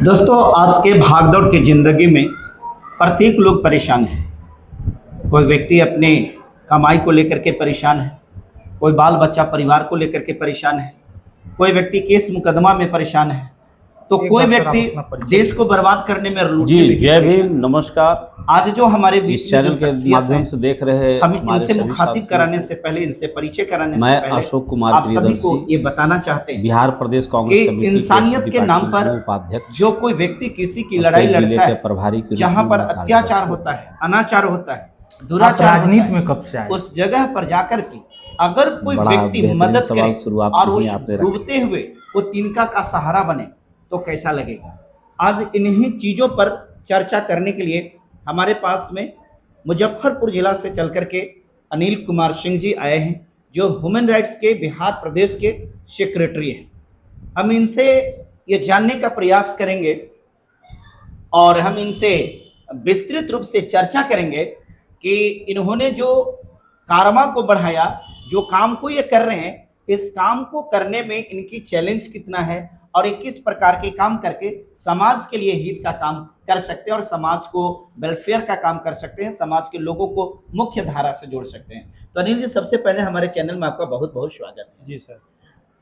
दोस्तों, आज के भागदौड़ की ज़िंदगी में प्रत्येक लोग परेशान है। कोई व्यक्ति अपने कमाई को लेकर के परेशान है, कोई बाल बच्चा परिवार को लेकर के परेशान है, कोई व्यक्ति केस मुकदमा में परेशान है, तो कोई व्यक्ति देश को बर्बाद करने में जी लूटने में जय परेशान भीम, है। नमस्कार। आज जो हमारे बीच इस चैनल के माध्यम से देख रहे हम हमारे इनसे सभी मुखातिब साथियों कराने को से पहले, इनसे परिचय कराने से मैं पहले अशोक कुमार आप सभी को प्रियदर्शी ये बताना चाहते हैं बिहार प्रदेश कांग्रेस कि कमेटी इंसानियत के नाम पर उपाध्यक्ष जो कोई व्यक्ति किसी की लड़ाई जिले लड़ता के है, प्रभारी के जहां पर अत्याचार होता है, अनाचार होता है, दुराचार राजनीति में कब से आए? उस जगह पर जाकर के अगर कोई व्यक्ति मदद करे और उस डूबते हुए वो तिनका का सहारा बने तो कैसा लगेगा। आज इन्हीं चीजों पर चर्चा करने के लिए हमारे पास में मुजफ्फरपुर जिला से चल करके अनिल कुमार सिंह जी आए हैं, जो ह्यूमन राइट्स के बिहार प्रदेश के सेक्रेटरी हैं। हम इनसे ये जानने का प्रयास करेंगे और हम इनसे विस्तृत रूप से चर्चा करेंगे कि इन्होंने जो कारमा को बढ़ाया, जो काम को ये कर रहे हैं, इस काम को करने में इनकी चैलेंज कितना है और ये किस प्रकार के काम करके समाज के लिए हित का काम कर सकते हैं और समाज को वेलफेयर का काम कर सकते हैं, समाज के लोगों को मुख्य धारा से जोड़ सकते हैं। तो अनिल जी, सबसे पहले हमारे चैनल में आपका बहुत बहुत स्वागत है। जी सर।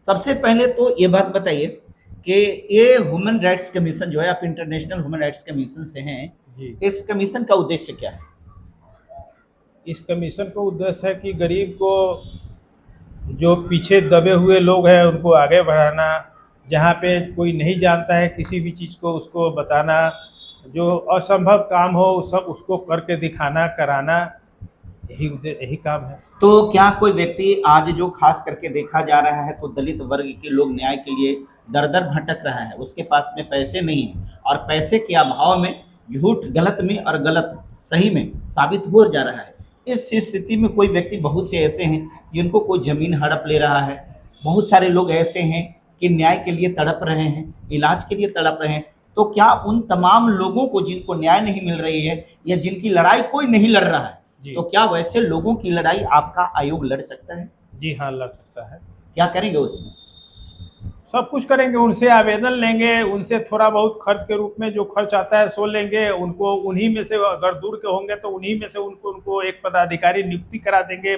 सबसे पहले तो ये बात बताइए कि ये ह्यूमन राइट्स कमीशन जो है, आप इंटरनेशनल ह्यूमन राइट्स कमीशन से हैं जी। इस कमीशन का उद्देश्य क्या है? इस कमीशन का उद्देश्य है कि गरीब को, जो पीछे दबे हुए लोग हैं, उनको आगे बढ़ाना, जहाँ पे कोई नहीं जानता है किसी भी चीज़ को उसको बताना, जो असंभव काम हो सब उसको करके दिखाना, कराना, यही काम है। तो क्या कोई व्यक्ति आज जो खास करके देखा जा रहा है तो दलित वर्ग के लोग न्याय के लिए दर दर भटक रहा है, उसके पास में पैसे नहीं है और पैसे के अभाव में झूठ गलत में और गलत सही में साबित हो जा रहा है। इस स्थिति में कोई व्यक्ति, बहुत से ऐसे हैं जिनको कोई जमीन हड़प ले रहा है, बहुत सारे लोग ऐसे हैं कि न्याय के लिए तड़प रहे हैं, इलाज के लिए तड़प रहे हैं। तो क्या उन तमाम लोगों को जिनको न्याय नहीं मिल रही है या जिनकी लड़ाई कोई नहीं लड़ रहा है, तो क्या वैसे लोगों की लड़ाई आपका आयोग लड़ सकता है? जी हाँ, लड़ सकता है। क्या करेंगे उसमें? सब कुछ करेंगे, उनसे आवेदन लेंगे, उनसे थोड़ा बहुत खर्च के रूप में जो खर्च आता है सो लेंगे, उनको उन्हीं में से, अगर दूर के होंगे तो उन्हीं में से उनको एक पदाधिकारी नियुक्ति करा देंगे,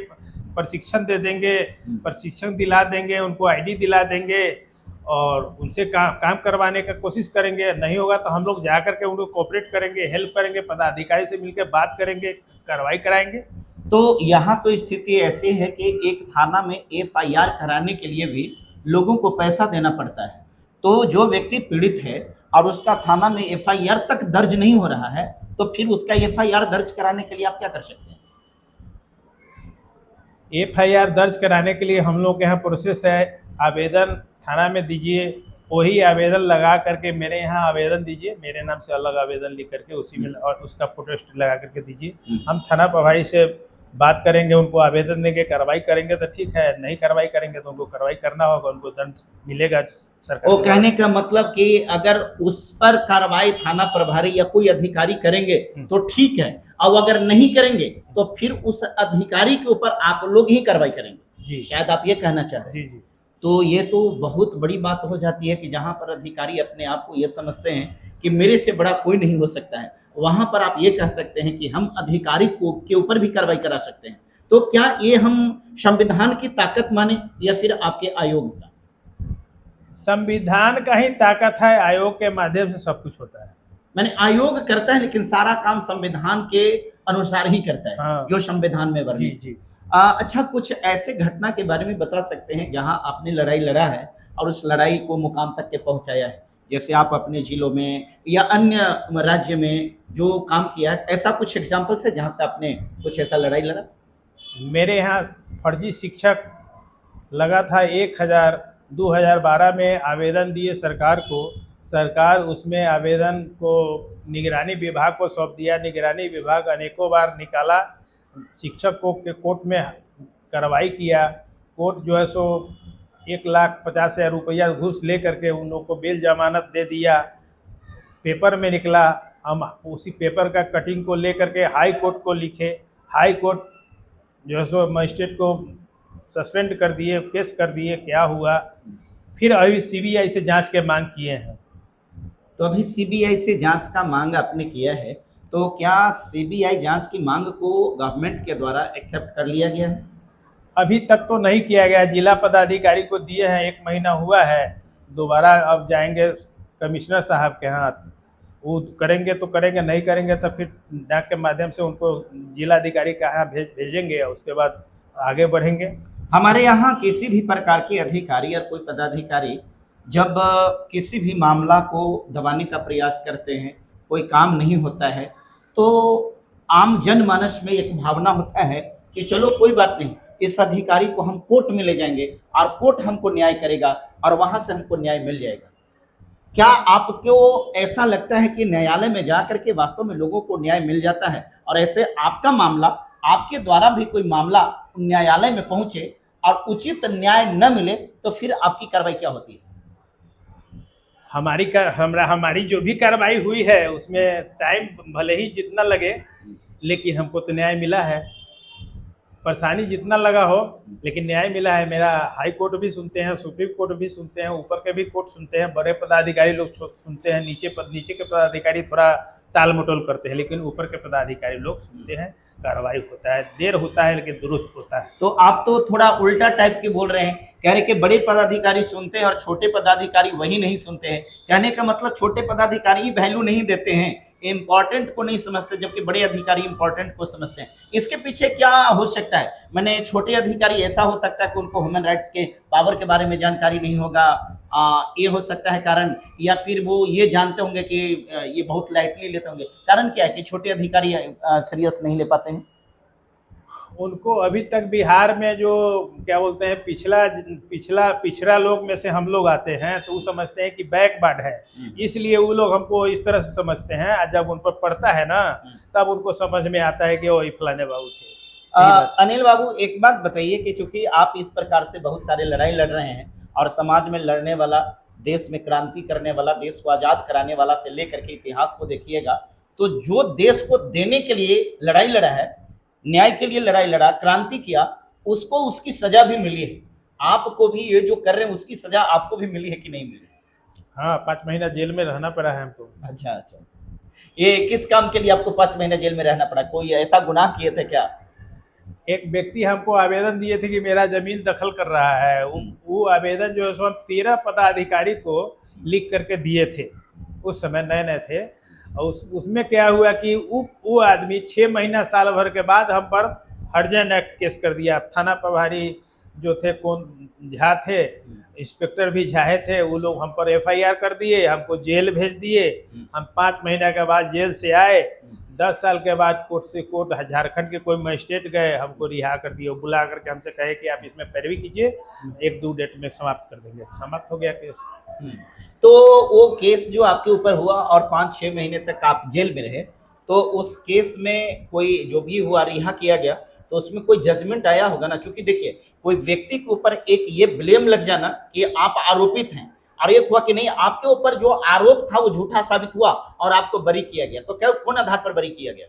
प्रशिक्षण दे देंगे, प्रशिक्षण दिला देंगे, उनको आईडी दिला देंगे और उनसे काम करवाने का कोशिश करेंगे। नहीं होगा तो हम लोग जा करके उनको कोऑपरेट करेंगे, हेल्प करेंगे, पदाधिकारी से मिलकर बात करेंगे, कार्रवाई कराएंगे। तो यहाँ तो स्थिति ऐसी है कि एक थाना में एफआईआर कराने के लिए भी लोगों को पैसा देना पड़ता है। तो जो व्यक्ति पीड़ित है और उसका थाना में एफआईआर तक दर्ज नहीं हो रहा है, तो फिर उसका एफआईआर दर्ज कराने के लिए आप क्या कर सकते हैं? एफआईआर दर्ज कराने के लिए हम लोग के यहाँ प्रोसेस है, आवेदन थाना में दीजिए, वही आवेदन लगा करके मेरे यहाँ आवेदन दीजिए, मेरे नाम से अलग आवेदन लिख करके उसी में और उसका फोटो स्टेट लगा करके दीजिए। हम थाना प्रभारी से बात करेंगे, उनको आवेदन देंगे, कार्रवाई करेंगे तो ठीक है, नहीं कार्रवाई करेंगे तो उनको कार्रवाई करना होगा, उनको दंड मिलेगा सरकार। वो कहने का मतलब कि अगर उस पर कार्रवाई थाना प्रभारी या कोई अधिकारी करेंगे तो ठीक है, और अगर नहीं करेंगे तो फिर उस अधिकारी के ऊपर आप लोग ही कार्रवाई करेंगे। जी, शायद आप ये कहना चाह रहे हैं। जी जी। तो ये तो बहुत बड़ी बात हो जाती है कि जहाँ पर अधिकारी अपने आप को ये समझते हैं कि मेरे से बड़ा कोई नहीं हो सकता है, वहाँ पर आप ये कह सकते हैं कि हम अधिकारी को के ऊपर भी कार्रवाई करा सकते हैं। तो क्या ये हम संविधान की ताकत माने या फिर आपके आयोग का? संविधान का ही ताकत है, आयोग के माध्यम से सब कुछ होता है। मैंने आयोग करता है लेकिन सारा काम संविधान के अनुसार ही करता है। हाँ। जो संविधान में वर्णित। जी जी। अच्छा, कुछ ऐसे घटना के बारे में बता सकते हैं जहां आपने लड़ाई लड़ा है और उस लड़ाई को मुकाम तक के पहुंचाया है, जैसे आप अपने जिलों में या अन्य राज्य में जो काम किया है, ऐसा कुछ एग्जाम्पल्स है जहां से आपने कुछ ऐसा लड़ाई लड़ा? मेरे यहाँ फर्जी शिक्षक लगा था 1000 2012 में आवेदन दिए सरकार को, सरकार उसमें आवेदन को निगरानी विभाग को सौंप दिया, निगरानी विभाग अनेकों बार निकाला, शिक्षक को के कोर्ट में कार्रवाई किया, कोर्ट जो है सो 1,50,000 रुपया घूस ले करके उन लोगों को बेल जमानत दे दिया। पेपर में निकला, हम उसी पेपर का कटिंग को ले करके हाई कोर्ट को लिखे, हाई कोर्ट जो है सो मजिस्ट्रेट को सस्पेंड कर दिए, केस कर दिए, क्या हुआ। फिर अभी सीबीआई से जांच के मांग किए हैं। तो अभी सीबीआई से जांच का मांग आपने किया है, तो क्या सीबीआई जांच की मांग को गवर्नमेंट के द्वारा एक्सेप्ट कर लिया गया है? अभी तक तो नहीं किया गया। जिला पदाधिकारी को दिए हैं, 1 महीना हुआ है। दोबारा अब जाएंगे कमिश्नर साहब के यहाँ, वो करेंगे तो करेंगे, नहीं करेंगे तो फिर डाक के माध्यम से उनको जिलाधिकारी के यहाँ भेजेंगे, और उसके बाद आगे बढ़ेंगे। हमारे यहाँ किसी भी प्रकार के अधिकारी या कोई पदाधिकारी जब किसी भी मामला को दबाने का प्रयास करते हैं, कोई काम नहीं होता है, तो आम जनमानस में एक भावना होता है कि चलो कोई बात नहीं, इस अधिकारी को हम कोर्ट में ले जाएंगे और कोर्ट हमको न्याय करेगा और वहाँ से हमको न्याय मिल जाएगा। क्या आपको ऐसा लगता है कि न्यायालय में जाकर के वास्तव में लोगों को न्याय मिल जाता है? और ऐसे आपका मामला, आपके द्वारा भी कोई मामला न्यायालय में पहुंचे और उचित न्याय न मिले, तो फिर आपकी कार्रवाई क्या होती है? हमारी जो भी कार्रवाई हुई है उसमें टाइम भले ही जितना लगे, लेकिन हमको तो न्याय मिला है। परेशानी जितना लगा हो, लेकिन न्याय मिला है। मेरा हाई कोर्ट भी सुनते हैं, सुप्रीम कोर्ट भी सुनते हैं, ऊपर के भी कोर्ट सुनते हैं, बड़े पदाधिकारी लोग सुनते हैं, नीचे के पदाधिकारी थोड़ा टाल मटोल करते हैं, लेकिन ऊपर के पदाधिकारी लोग सुनते हैं। कार्रवाई होता है, देर होता है लेकिन दुरुस्त होता है। तो आप तो थोड़ा उल्टा टाइप के बोल रहे हैं, कह रहे कि बड़े पदाधिकारी सुनते हैं और छोटे पदाधिकारी वही नहीं सुनते हैं। कहने का मतलब छोटे पदाधिकारी वैल्यू नहीं देते हैं, इम्पोर्टेंट को नहीं समझते, जबकि बड़े अधिकारी इम्पोर्टेंट को समझते हैं। इसके पीछे क्या हो सकता है? मैंने छोटे अधिकारी ऐसा हो सकता है कि उनको ह्यूमन राइट्स के पावर के बारे में जानकारी नहीं होगा, ये हो सकता है कारण, या फिर वो ये जानते होंगे कि ये बहुत लाइटली लेते होंगे। कारण क्या है कि छोटे अधिकारी सीरियस नहीं ले पाते हैं? उनको अभी तक बिहार में जो क्या बोलते हैं पिछड़ा लोग में से हम लोग आते हैं, तो वो समझते हैं कि बैकवर्ड है, इसलिए वो लोग हमको इस तरह से समझते हैं। और जब उन पर पड़ता है ना, तब उनको समझ में आता है कि वो फलाने बाबू थे। अनिल बाबू, एक बात बताइए कि चूंकि आप इस प्रकार से बहुत सारे लड़ाई लड़ रहे हैं और समाज में लड़ने वाला, देश में क्रांति करने वाला, देश को आज़ाद कराने वाला से लेकर के इतिहास को देखिएगा, तो जो देश को देने के लिए लड़ाई लड़ा है, न्याय के लिए लड़ाई लड़ा, क्रांति किया, उसको उसकी सजा भी मिली है। आपको भी ये जो कर रहे हैं उसकी सजा आपको भी मिली है कि नहीं मिली? हाँ, 5 महीना जेल में रहना पड़ा है हमको। अच्छा, ये किस काम के लिए आपको 5 महीने जेल में रहना पड़ा? कोई ऐसा गुनाह किए थे क्या? एक व्यक्ति हमको आवेदन दिए थे कि मेरा जमीन दखल कर रहा है। वो आवेदन जो है सो हम 13 पदाधिकारी को लिख करके दिए थे। उस समय नए नए थे, और उसमें क्या हुआ कि वो आदमी 6 महीना साल भर के बाद हम पर हर्जन एक्ट केस कर दिया। थाना प्रभारी जो थे, कौन झा थे, इंस्पेक्टर भी झाए थे, वो लोग हम पर FIR कर दिए, हमको जेल भेज दिए। हम 5 महीना के बाद जेल से आए। 10 साल के बाद कोर्ट झारखंड के कोई मजिस्ट्रेट गए, हमको रिहा कर दिए। बुला करके हमसे कहे कि आप इसमें पैरवी कीजिए, 1-2 डेट में समाप्त कर देंगे। समाप्त हो गया केस। तो वो केस जो आपके ऊपर हुआ और 5-6 महीने तक आप जेल में रहे, तो उस केस में कोई जो भी हुआ, रिहा किया गया, तो उसमें कोई जजमेंट आया होगा ना? क्योंकि देखिए, कोई व्यक्ति के ऊपर एक ये ब्लेम लग जाना कि आप आरोपित हैं, और एक हुआ कि नहीं, आपके ऊपर जो आरोप था वो झूठा साबित हुआ और आपको बरी किया गया, तो क्या कौन आधार पर बरी किया गया?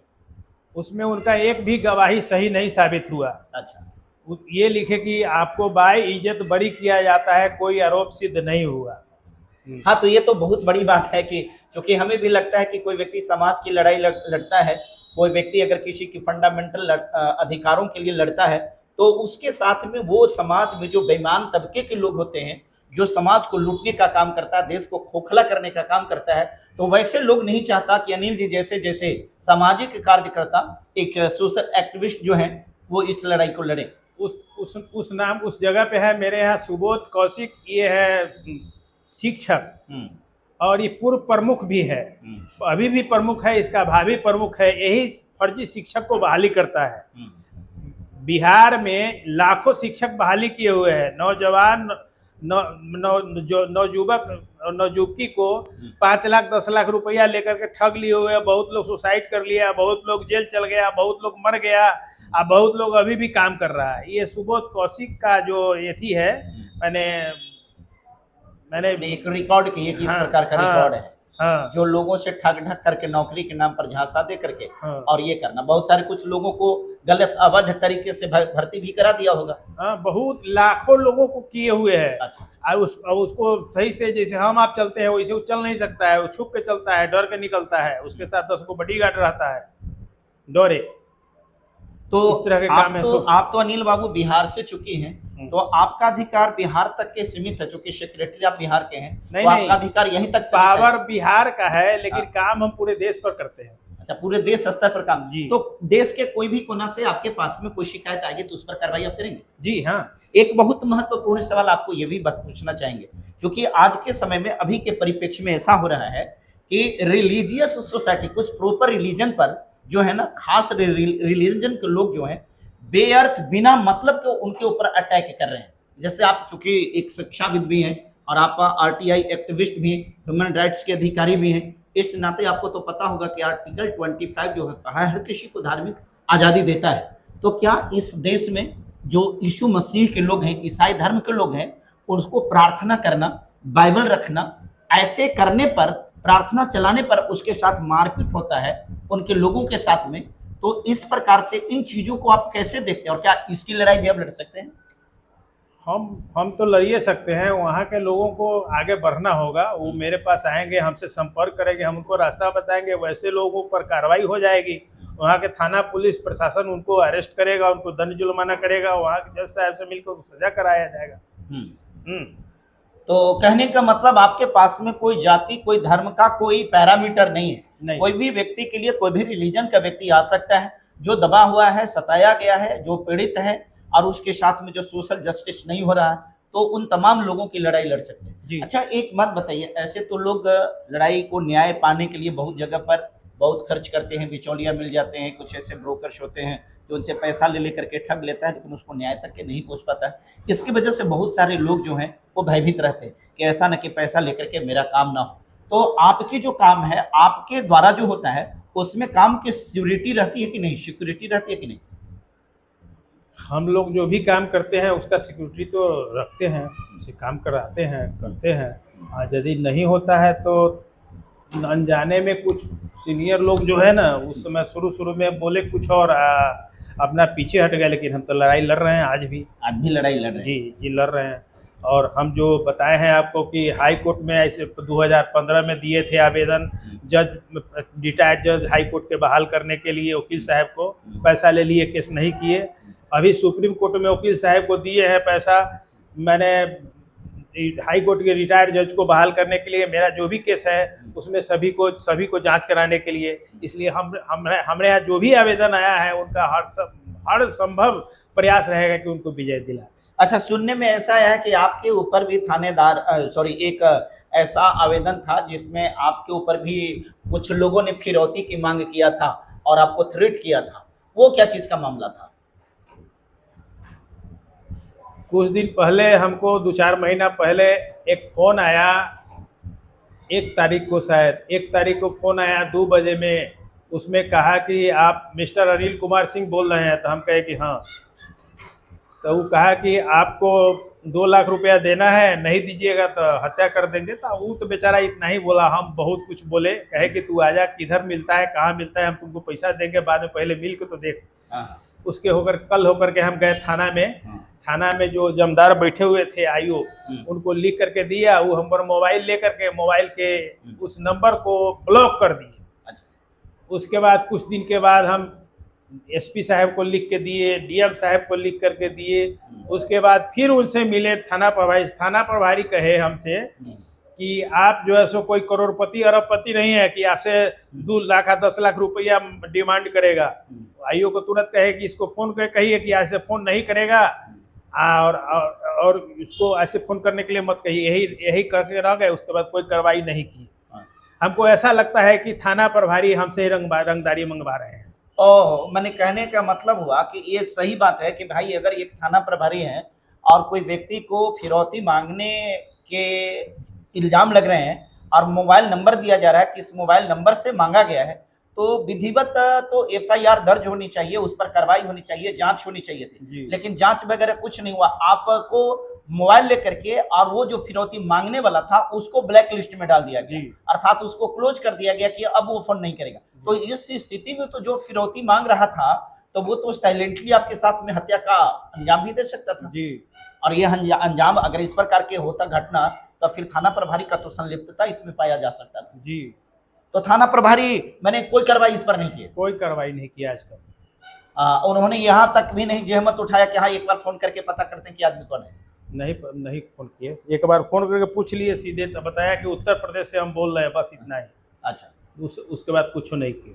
उसमें उनका एक भी गवाही सही नहीं साबित हुआ। अच्छा, ये लिखे कि आपको बाय इज्जत बरी किया जाता है, कोई आरोप सिद्ध नहीं हुआ। हाँ, तो ये तो बहुत बड़ी बात है कि क्योंकि हमें भी लगता है कि कोई व्यक्ति समाज की लड़ाई लड़ता है, कोई व्यक्ति अगर किसी की फंडामेंटल अधिकारों के लिए लड़ता है, तो उसके साथ में वो समाज में जो बेईमान तबके के लोग होते हैं, जो समाज को लूटने का काम करता है, देश को खोखला करने का काम करता है, तो वैसे लोग नहीं चाहता कि अनिल जी जैसे सामाजिक कार्यकर्ता, एक सोशल एक्टिविस्ट जो हैं, वो इस लड़ाई को लड़े। उस नाम उस जगह पे है मेरे यहाँ सुबोध कौशिक, ये है शिक्षक, और ये पूर्व प्रमुख भी है, अभी भी प्रमुख है, इसका भावी प्रमुख है। यही फर्जी शिक्षक को बहाली करता है। बिहार में लाखों शिक्षक बहाली किए हुए हैं। नौजवान नौजुवकी को 5 लाख 10 लाख रुपया लेकर के ठग लिए हुए हैं। बहुत लोग सुसाइड कर लिया, बहुत लोग जेल चल गया, बहुत लोग मर गया, अब बहुत लोग अभी भी काम कर रहा है। ये सुबोध कौशिक का जो ये है, मैंने एक रिकॉर्ड किए कि इस प्रकार का रिकॉर्ड है। हाँ, जो लोगों से ठग ढक करके नौकरी के नाम पर झांसा दे करके, हाँ, और ये करना, बहुत सारे कुछ लोगों को गलत अवैध तरीके से भर्ती भी करा दिया होगा। हाँ, बहुत लाखों लोगों को किए हुए हैं। अच्छा, और उसको सही से, जैसे हम आप चलते हैं वैसे वो चल नहीं सकता है, वो छुप के चलता है, डर के निकलता है, उसके साथ 10 को बॉडीगार्ड रहता है, डरे। तो इस तरह के काम है। आप तो अनिल बाबू बिहार से चुकी हैं, तो आपका अधिकार बिहार तक के सीमित है, चूंकि सेक्रेटरी आप बिहार के हैं, नहीं, तो नहीं, आपका अधिकार यहीं तक सीमित पावर है। बिहार का है, लेकिन काम हम पूरे देश पर करते हैं। अच्छा, पूरे देश स्तर पर काम जी। तो देश के कोई भी कोना से आपके पास में कोई शिकायत आएगी तो उस पर कार्रवाई आप करेंगे? जी हाँ। एक बहुत महत्वपूर्ण सवाल आपको ये भी बात पूछना चाहेंगे, क्योंकि आज के समय में अभी के परिप्रेक्ष्य में ऐसा हो रहा है कि रिलीजियस सोसाइटी, कुछ प्रॉपर रिलीजन पर जो है ना, खास रिलीजन के लोग जो हैं बेअर्थ बिना मतलब के उनके ऊपर अटैक कर रहे हैं। जैसे आप चूंकि एक शिक्षाविद भी हैं और आप आरटीआई एक्टिविस्ट भी हैं, ह्यूमन राइट्स के अधिकारी भी हैं, इस नाते आपको तो पता होगा कि आर्टिकल 25 जो है हर किसी को धार्मिक आज़ादी देता है। तो क्या इस देश में जो यीशु मसीह के लोग हैं, ईसाई धर्म के लोग हैं, उसको प्रार्थना करना, बाइबल रखना, ऐसे करने पर, प्रार्थना चलाने पर उसके साथ मारपीट होता है उनके लोगों के साथ में, तो इस प्रकार से इन चीजों को आप कैसे देखते हैं और क्या इसकी लड़ाई भी आप लड़ सकते हैं? हम तो लड़िए सकते हैं, वहाँ के लोगों को आगे बढ़ना होगा। वो मेरे पास आएंगे, हमसे संपर्क करेंगे, हम उनको रास्ता बताएंगे, वैसे लोगों पर कार्रवाई हो जाएगी। वहाँ के थाना पुलिस प्रशासन उनको अरेस्ट करेगा, उनको दंड जुर्माना करेगा, वहाँ के जज साहब से मिलकर सजा कराया जाएगा। तो कहने का मतलब आपके पास में कोई जाति, कोई धर्म का कोई पैरामीटर नहीं है, नहीं। कोई भी व्यक्ति के लिए, कोई भी रिलीजन का व्यक्ति आ सकता है, जो दबा हुआ है, सताया गया है, जो पीड़ित है और उसके साथ में जो सोशल जस्टिस नहीं हो रहा है, तो उन तमाम लोगों की लड़ाई लड़ सकते हैं। अच्छा, एक बात बताइए, ऐसे तो लोग लड़ाई को न्याय पाने के लिए बहुत जगह पर बहुत खर्च करते हैं, बिचौलिया मिल जाते हैं, कुछ ऐसे ब्रोकर्स होते हैं जो उनसे पैसा ले लेकर के ठग लेता है, लेकिन उसको न्याय तक के नहीं पहुंच पाता है। इसकी वजह से बहुत सारे लोग जो हैं वो भयभीत रहते हैं कि ऐसा न कि पैसा लेकर के मेरा काम ना हो। तो आपकी जो काम है, आपके द्वारा जो होता है, उसमें काम की सिक्योरिटी रहती है कि नहीं, सिक्योरिटी रहती है कि नहीं? हम लोग जो भी काम करते हैं उसका सिक्योरिटी तो रखते हैं, उसे काम कराते हैं, करते हैं। और यदि नहीं होता है तो अनजाने में कुछ सीनियर लोग जो है ना, उस समय शुरू में बोले कुछ और अपना पीछे हट गए, लेकिन हम तो लड़ाई लड़ रहे हैं आज भी लड़ाई लड़ रहे हैं। जी लड़ रहे हैं। और हम जो बताए हैं आपको कि हाई कोर्ट में ऐसे 2015 में दिए थे आवेदन, जज, रिटायर्ड जज हाई कोर्ट के बहाल करने के लिए, वकील साहब को पैसा ले लिए, केस नहीं किए। अभी सुप्रीम कोर्ट में वकील साहब को दिए हैं पैसा, मैंने हाई कोर्ट के रिटायर्ड जज को बहाल करने के लिए, मेरा जो भी केस है उसमें सभी को जांच कराने के लिए। इसलिए हमारे यहाँ जो भी आवेदन आया है उनका हर संभव प्रयास रहेगा कि उनको विजय दिलाए। अच्छा, सुनने में ऐसा है कि आपके ऊपर भी एक ऐसा आवेदन था जिसमें आपके ऊपर भी कुछ लोगों ने फिरौती की मांग किया था और आपको थ्रेट किया था, वो क्या चीज का मामला था? कुछ दिन पहले हमको 2-4 महीना पहले एक फ़ोन आया, 1 तारीख को, शायद 1 तारीख को फ़ोन आया 2 बजे में। उसमें कहा कि आप मिस्टर अनिल कुमार सिंह बोल रहे हैं? तो हम कहे कि हाँ। तो वो कहा कि आपको 2 लाख रुपया देना है, नहीं दीजिएगा तो हत्या कर देंगे। तो वो तो बेचारा इतना ही बोला, हम बहुत कुछ बोले, कहे कि तू आजा, किधर मिलता है, कहाँ मिलता है, हम तुमको पैसा देंगे, बाद में पहले मिल के तो देख। उसके कल होकर के हम गए थाना में जो जमदार बैठे हुए थे आईओ, उनको लिख करके दिया। वो हमारा मोबाइल लेकर के मोबाइल के उस नंबर को ब्लॉक कर दिए। उसके बाद कुछ दिन के बाद हम एसपी साहब को लिख के दिए, डीएम साहब को लिख करके दिए। उसके बाद फिर उनसे मिले थाना प्रभारी कहे हमसे कि आप जो है सो कोई करोड़पति अरबपति नहीं है कि आपसे 2 लाख 10 लाख रुपया डिमांड करेगा। आईओ को तुरंत कहे कि इसको फ़ोन करके कहिए कि ऐसे फ़ोन नहीं करेगा और इसको ऐसे फ़ोन करने के लिए मत कहिए। यही करके रह गए। उसके बाद कोई कार्रवाई नहीं की। हमको ऐसा लगता है कि थाना प्रभारी हमसे रंगदारी मंगवा रहे हैं। मैंने कहने का मतलब हुआ कि ये सही बात है कि भाई अगर एक थाना प्रभारी है और कोई व्यक्ति को फिरौती मांगने के इल्जाम लग रहे हैं और मोबाइल नंबर दिया जा रहा है कि इस मोबाइल नंबर से मांगा गया है, तो विधिवत तो एफआईआर दर्ज होनी चाहिए, उस पर कार्रवाई होनी चाहिए, जांच होनी चाहिए थी, लेकिन जांच वगैरह कुछ नहीं हुआ। आपको मोबाइल लेकर के और वो जो फिरौती मांगने वाला था उसको ब्लैक लिस्ट में डाल दिया गया, अर्थात उसको क्लोज कर दिया गया कि अब वो फोन नहीं करेगा। तो इस स्थिति में तो जो फिरौती मांग रहा था तो वो तो साइलेंटली आपके साथ में हत्या का अंजाम भी दे सकता था जी। और यह अंजाम अगर इस प्रकार के होता घटना तो फिर थाना प्रभारी का तो संलिप्तता इसमें पाया जा सकता था जी। तो थाना प्रभारी मैंने कोई कार्रवाई इस पर नहीं की, कोई कार्रवाई नहीं किया आज तक। उन्होंने यहाँ तक भी नहीं जहमत उठाया कि हाँ एक बार फोन करके पता करते हैं कि आदमी कौन है। नहीं फोन किए, एक बार फोन करके पूछ लिए सीधे, तो बताया कि उत्तर प्रदेश से हम बोल रहे हैं, बस इतना ही। अच्छा, उसके बाद कुछ नहीं किए,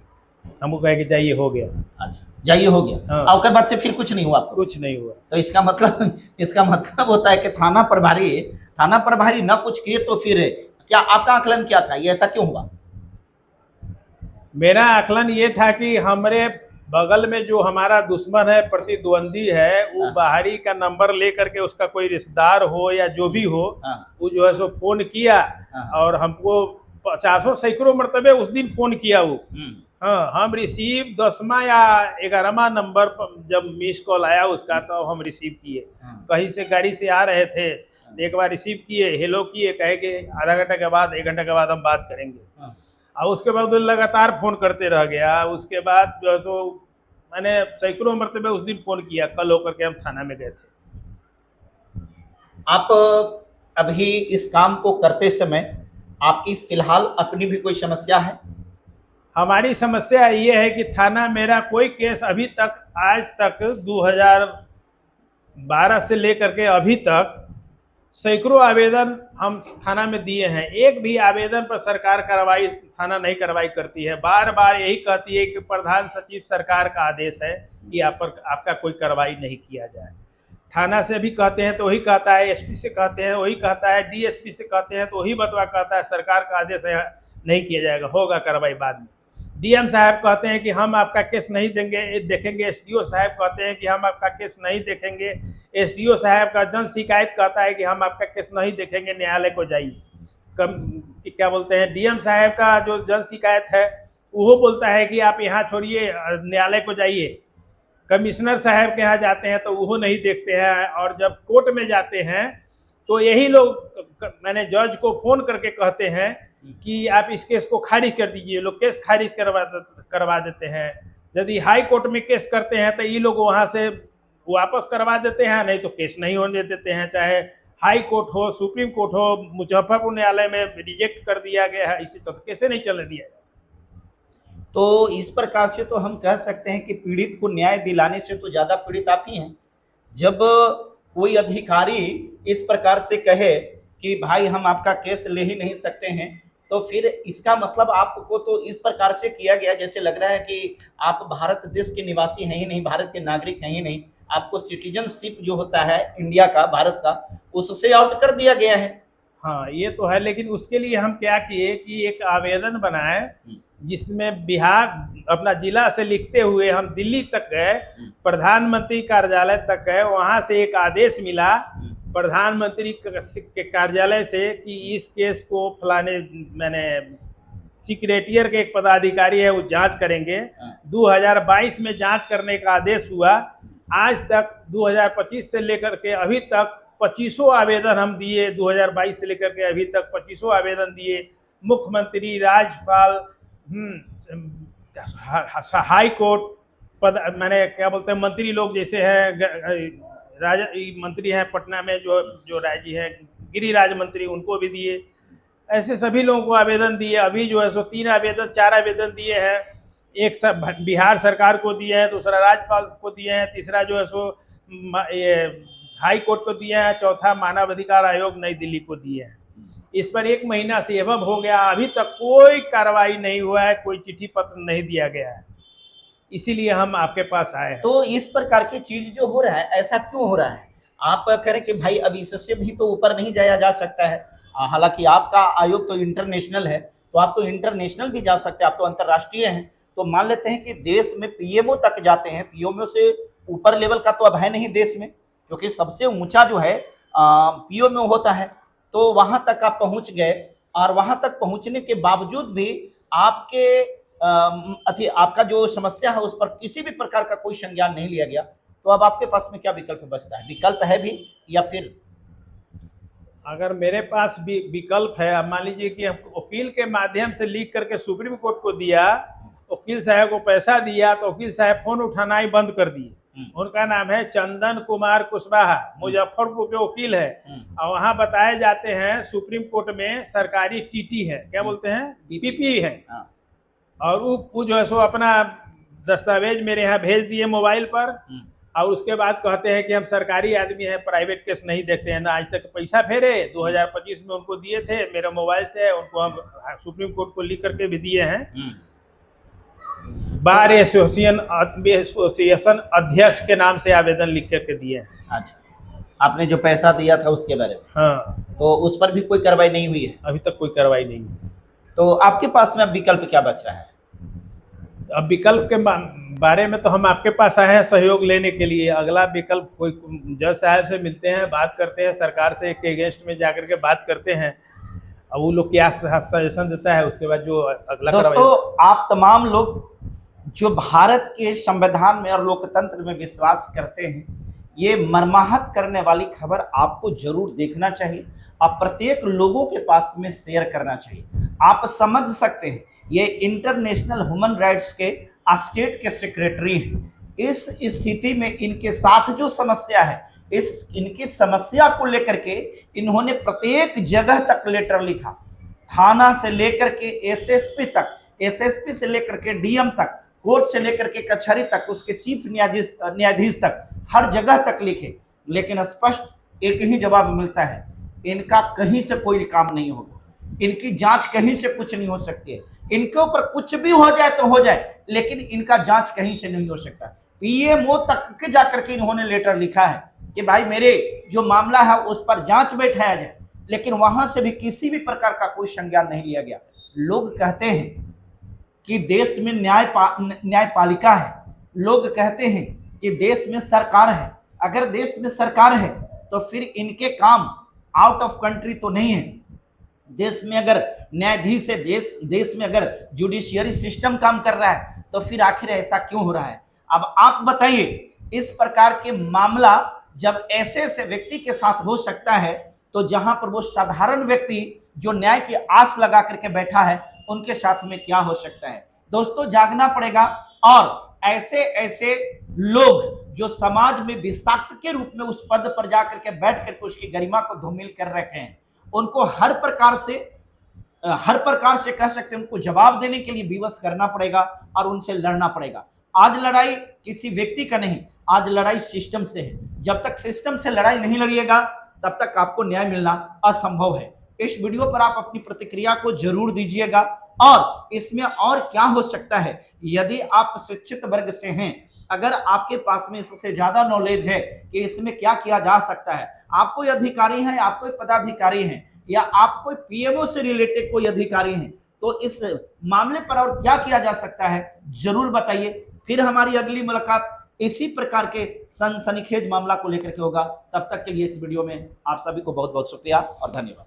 हमको कहे कि जाइए हो गया। अच्छा जाइए हो गया। हाँ। और उसके बाद से फिर कुछ नहीं हुआ आपको? कुछ नहीं हुआ। तो इसका मतलब होता है कि थाना प्रभारी न कुछ किए तो फिर क्या आपका आकलन क्या था, ये ऐसा क्यों हुआ? मेरा आकलन ये था कि हमारे बगल में जो हमारा दुश्मन है, प्रतिद्वंदी है, वो बाहरी का नंबर ले करके उसका कोई रिश्तेदार हो या जो भी हो, वो जो है सो फोन किया और हमको 50 सैकड़ों मरतबे उस दिन फोन किया वो। हाँ, हम रिसीव 10वां या 11वां नंबर पर जब मिस कॉल आया उसका तो हम रिसीव किए। कहीं से गाड़ी से आ रहे थे, एक बार रिसीव किए, हेलो किए, कहे कि आधा घंटा के बाद 1 घंटा के बाद हम बात करेंगे। और उसके बाद वो लगातार फोन करते रह गया। उसके बाद जो है सो मैंने सैकड़ों मरतबे उस दिन फोन किया, कल होकर के हम थाना में गए थे। आप अभी इस काम को करते समय आपकी फिलहाल अपनी भी कोई समस्या है? हमारी समस्या ये है कि थाना मेरा कोई केस अभी तक, आज तक 2012 से लेकर के अभी तक सैकड़ों आवेदन हम थाना में दिए हैं, एक भी आवेदन पर सरकार कार्रवाई थाना नहीं कार्रवाई करती है। बार बार यही कहती है कि प्रधान सचिव सरकार का आदेश है कि आप पर आपका कोई कार्रवाई नहीं किया जाए। थाना से भी कहते हैं तो वही कहता है, एसपी से कहते हैं वही कहता है, डीएसपी से कहते हैं तो वही बतवा कहता है सरकार का आदेश है, नहीं किया जाएगा, होगा कार्रवाई बाद में। डीएम साहब कहते हैं कि हम आपका केस नहीं देखेंगे। एसडीओ साहब कहते हैं कि हम आपका केस नहीं देखेंगे। एसडीओ साहब का जन शिकायत कहता है कि हम आपका केस नहीं देखेंगे, न्यायालय को जाइए। क्या बोलते हैं, डीएम साहब का जो जन शिकायत है वो बोलता है कि आप यहाँ छोड़िए, न्यायालय को जाइए। कमिश्नर साहब के यहाँ जाते हैं तो वो नहीं देखते हैं, और जब कोर्ट में जाते हैं तो यही लोग मैंने जज को फोन करके कहते हैं कि आप इस केस को खारिज कर दीजिए। लोग केस खारिज करवा देते हैं। यदि हाई कोर्ट में केस करते हैं तो ये लोग वहाँ से वापस करवा देते हैं, नहीं तो केस नहीं होने देते हैं। चाहे हाई कोर्ट हो, सुप्रीम कोर्ट हो, मुजफ्फरपुर न्यायालय में रिजेक्ट कर दिया गया है, इसी तो कैसे नहीं चलने दिया। तो इस प्रकार से तो हम कह सकते हैं कि पीड़ित को न्याय दिलाने से तो ज़्यादा पीड़ित आप ही हैं। जब कोई अधिकारी इस प्रकार से कहे कि भाई हम आपका केस ले ही नहीं सकते हैं, तो फिर इसका मतलब आपको तो इस प्रकार से किया गया जैसे लग रहा है कि आप भारत देश के निवासी हैं ही नहीं, भारत के नागरिक हैं ही नहीं, आपको सिटीजनशिप जो होता है इंडिया का, भारत का, उससे आउट कर दिया गया है। हाँ, ये तो है, लेकिन उसके लिए हम क्या किए कि एक आवेदन बनाए जिसमें बिहार अपना जिला से लिखते हुए हम दिल्ली तक गए, प्रधानमंत्री कार्यालय तक गए। वहाँ से एक आदेश मिला प्रधानमंत्री के कार्यालय से कि इस केस को फलाने मैंने सिक्रेटियर के एक पदाधिकारी है वो जांच करेंगे। 2022 में जांच करने का आदेश हुआ। आज तक 2025 से लेकर के अभी तक 2500 आवेदन हम दिए। 2022 से लेकर के अभी तक 2500 आवेदन दिए। मुख्यमंत्री, राज्यपाल, हाई कोर्ट पद, मैंने क्या बोलते हैं, मंत्री लोग जैसे हैं, मंत्री हैं पटना में जो राज्य है, गिरिराज मंत्री, उनको भी दिए। ऐसे सभी लोगों को आवेदन दिए। अभी जो है सो 4 आवेदन दिए हैं। एक सब बिहार सरकार को दिए हैं, दूसरा राज्यपाल को दिए हैं, तीसरा जो है सो ये हाई कोर्ट को दिए हैं, चौथा मानव अधिकार आयोग नई दिल्ली को दिए हैं। इस पर 1 महीना से एवं हो गया, अभी तक कोई कार्रवाई नहीं हुआ है, कोई चिट्ठी पत्र नहीं दिया गया है। इसीलिए हम आपके पास आए हैं। तो इस प्रकार की चीज जो हो रहा है, ऐसा क्यों हो रहा है? आप करें कि भाई अब इससे भी तो ऊपर नहीं जाया जा सकता है। हालांकि आपका आयोग तो इंटरनेशनल है, तो आप तो इंटरनेशनल भी जा सकते हैं, आप तो अंतर्राष्ट्रीय हैं। तो मान लेते हैं कि देश में पीएमओ तक जाते हैं, पीएमओ से ऊपर लेवल का तो अब है नहीं देश में, क्योंकि सबसे ऊंचा जो है पीएमओ होता है। तो वहां तक आप पहुंच गए, और वहां तक पहुंचने के बावजूद भी आपका जो समस्या है उस पर किसी भी प्रकार का कोई संज्ञान नहीं लिया गया। तो अब आपके पास में क्या विकल्प बचता है? विकल्प है भी, या फिर अगर मेरे पास भी विकल्प है, अब मान लीजिए कि हम वकील के माध्यम से लिख करके सुप्रीम कोर्ट को दिया वकील साहब को पैसा दिया तो वकील साहब फोन उठाना ही बंद कर दिए। उनका नाम है चंदन कुमार कुशवाहा, मुजफ्फरपुर के वकील है। और वहाँ बताए जाते हैं सुप्रीम कोर्ट में सरकारी टीटी है, क्या बोलते हैं, पीपी है। और वो जो है सो अपना दस्तावेज मेरे यहाँ भेज दिए मोबाइल पर, और उसके बाद कहते हैं कि हम सरकारी आदमी हैं, प्राइवेट केस नहीं देखते हैं ना। आज तक पैसा फेरे 2025 में उनको दिए थे, मेरे मोबाइल से उनको हम सुप्रीम कोर्ट को लिख करके भी दिए हैं। बार एसोसिएशन अध्यक्ष के नाम से आवेदन लिख करके दिए हैं। अच्छा, आपने जो पैसा दिया था उसके बारे में? हाँ। तो उस पर भी कोई कार्रवाई नहीं हुई है? अभी तक कोई कार्रवाई नहीं हुई। तो आपके पास में अब विकल्प क्या बच रहा है? अब विकल्प के बारे में तो हम आपके पास आए हैं सहयोग लेने के लिए। अगला विकल्प कोई जज साहब से मिलते हैं, बात करते हैं, सरकार से एक अगेंस्ट में जाकर के बात करते हैं। अब वो लोग क्या सजेशन देता है उसके बाद जो अगला। दोस्तों, आप तमाम लोग जो भारत के संविधान में और लोकतंत्र में विश्वास करते हैं, ये मर्माहत करने वाली खबर आपको जरूर देखना चाहिए। आप प्रत्येक लोगों के पास में शेयर करना चाहिए। आप समझ सकते हैं, ये इंटरनेशनल ह्यूमन राइट्स के स्टेट के सेक्रेटरी हैं। इस स्थिति में इनके साथ जो समस्या है, इनकी समस्या को लेकर के इन्होंने प्रत्येक जगह तक लेटर लिखा, थाना से लेकर के एसएसपी तक, एसएसपी से लेकर के डीएम तक, कोर्ट से लेकर के कचहरी तक, उसके चीफ न्यायाधीश तक, हर जगह तक लिखे, लेकिन स्पष्ट एक ही जवाब मिलता है, इनका कहीं से कोई काम नहीं होगा, इनकी जांच कहीं से कुछ नहीं हो सकती है, इनके ऊपर कुछ भी हो जाए तो हो जाए, लेकिन इनका जांच कहीं से नहीं हो सकता। पीएमओ तक के जाकर के इन्होंने लेटर लिखा है कि भाई मेरे जो मामला है उस पर जांच बैठाया जाए, लेकिन वहां से भी किसी भी प्रकार का कोई संज्ञान नहीं लिया गया। लोग कहते हैं कि देश में न्यायपालिका है, लोग कहते हैं कि देश में सरकार है। अगर देश में सरकार है तो फिर इनके काम आउट ऑफ कंट्री तो नहीं है। देश में अगर न्यायाधीश है, देश में अगर जुडिशियरी सिस्टम काम कर रहा है, तो फिर आखिर ऐसा क्यों हो रहा है? अब आप बताइए, इस प्रकार के मामला जब ऐसे ऐसे व्यक्ति के साथ हो सकता है, तो जहां पर वो साधारण व्यक्ति जो न्याय की आस लगा करके बैठा है, उनके साथ में क्या हो सकता है? दोस्तों, जागना पड़ेगा और ऐसे ऐसे लोग जो समाज में विषाक्त के रूप में उस पद पर जाकर के बैठ करके उसकी गरिमा को धूमिल कर रखे हैं, उनको हर प्रकार से कह सकते हैं, उनको जवाब देने के लिए विवश करना पड़ेगा और उनसे लड़ना पड़ेगा। आज लड़ाई किसी व्यक्ति का नहीं, आज लड़ाई सिस्टम से है। जब तक सिस्टम से लड़ाई नहीं लड़िएगा, तब तक आपको न्याय मिलना असंभव है। इस वीडियो पर आप अपनी प्रतिक्रिया को जरूर दीजिएगा, और इसमें और क्या हो सकता है, यदि आप शिक्षित वर्ग से हैं, अगर आपके पास में इससे ज्यादा नॉलेज है कि इसमें क्या किया जा सकता है, आप कोई अधिकारी हैं, आप कोई पदाधिकारी हैं, या आप कोई पीएमओ से रिलेटेड कोई अधिकारी हैं, तो इस मामले पर और क्या किया जा सकता है जरूर बताइए। फिर हमारी अगली मुलाकात इसी प्रकार के सनसनीखेज मामला को लेकर के होगा। तब तक के लिए इस वीडियो में आप सभी को बहुत बहुत शुक्रिया और धन्यवाद।